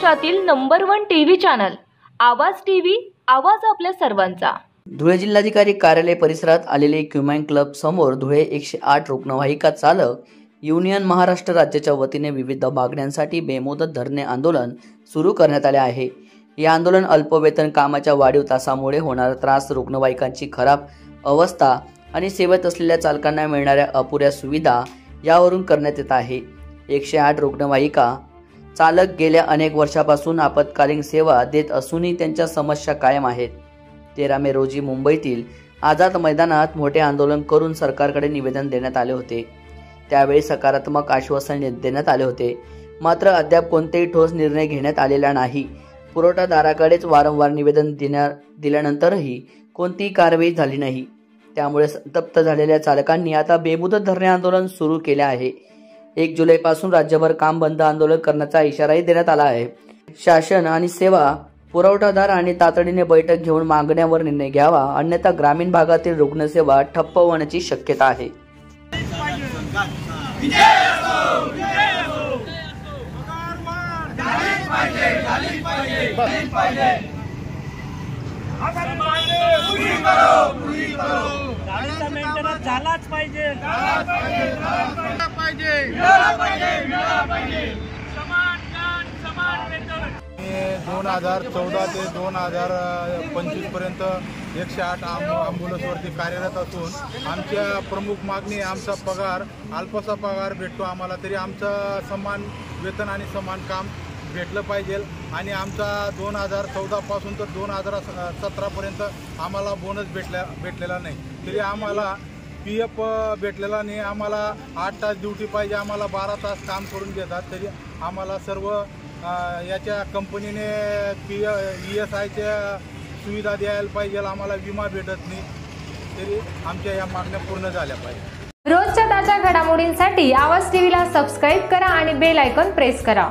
महाराष्ट्रातील number 1 TV channel आवाज TV, आवाज आपल्या सर्वांचा। धुळे जिल्हाधिकारी कार्यालय परिसरात आलेले क्युमाइन क्लब समोर धुळे 108 रुग्णवाहिका चालक युनियन महाराष्ट्र राज्याच्या वतीने विविध मागण्यांसाठी बेमुदत धरणे आंदोलन सुरू करण्यात आले आहे। या आंदोलन अल्पवेतन कामाच्या वाढीव तासामुळे होणारा त्रास, रुग्णवाहिकांची खराब अवस्था आणि सेवेत असलेल्या चालकांना मिळणाऱ्या अपुऱ्या सुविधा यावरून करण्यात येत आहे। 108 रुग्णवाहिका चालक गेल्या अनेक वर्षापासून आपत्कालीन सेवा देत असूनही त्यांच्या समस्या कायम आहेत। 13 मे रोजी मुंबईतील आझाद मैदानात मोठे आंदोलन करून सरकारकडे निवेदन देण्यात आले होते। त्यावेळी सकारात्मक आश्वासन देण्यात आले होते, मात्र अद्याप कोणतेही ठोस निर्णय घेण्यात आलेला नाही। पुरवठादाराकडेच वारंवार निवेदन दिल्यानंतरही कोणतीही कारवाई झाली नाही। त्यामुळे संतप्त झालेल्या चालकांनी आता बेमुदत धरणे आंदोलन सुरू केले आहे। 1 जुलैपासून राज्यभर काम बंद आंदोलन करण्याचा इशाराही देण्यात आला आहे। शासन आणि सेवा पुरवठादार आणि तातडीने बैठक घेऊन मागण्यांवर निर्णय घ्यावा, अन्यथा ग्रामीण भागातील रुग्णसेवा ठप्प होण्याची शक्यता आहे। झालाच पाहिजे। 2014 ते 2025 पर्यंत 108 ॲम्ब्युलन्सवरती कार्यरत असून आमच्या प्रमुख मागणी आमचा पगार, अल्पसा पगार भेटतो आम्हाला, तरी आमचं समान वेतन आणि समान काम भेटलं पाहिजे। आणि आमचा 2014 पासून तर 2017 पर्यंत आम्हाला बोनस भेटलेला नाही, तरी आम्हाला PF भेटलेला नाही। आम्हाला 8 तास ड्युटी पाहिजे, आम्हाला 12 तास काम करून घेतात, तरी आम्हाला सर्व याच्या कंपनीने ESIच्या सुविधा द्यायला पाहिजे। आम्हाला विमा भेटत नाही, तरी आमच्या या मागण्या पूर्ण झाल्या पाहिजे। रोजच्या ताज्या घडामोडींसाठी आवाज टीव्हीला सबस्क्राईब करा आणि बेल आयकॉन प्रेस करा।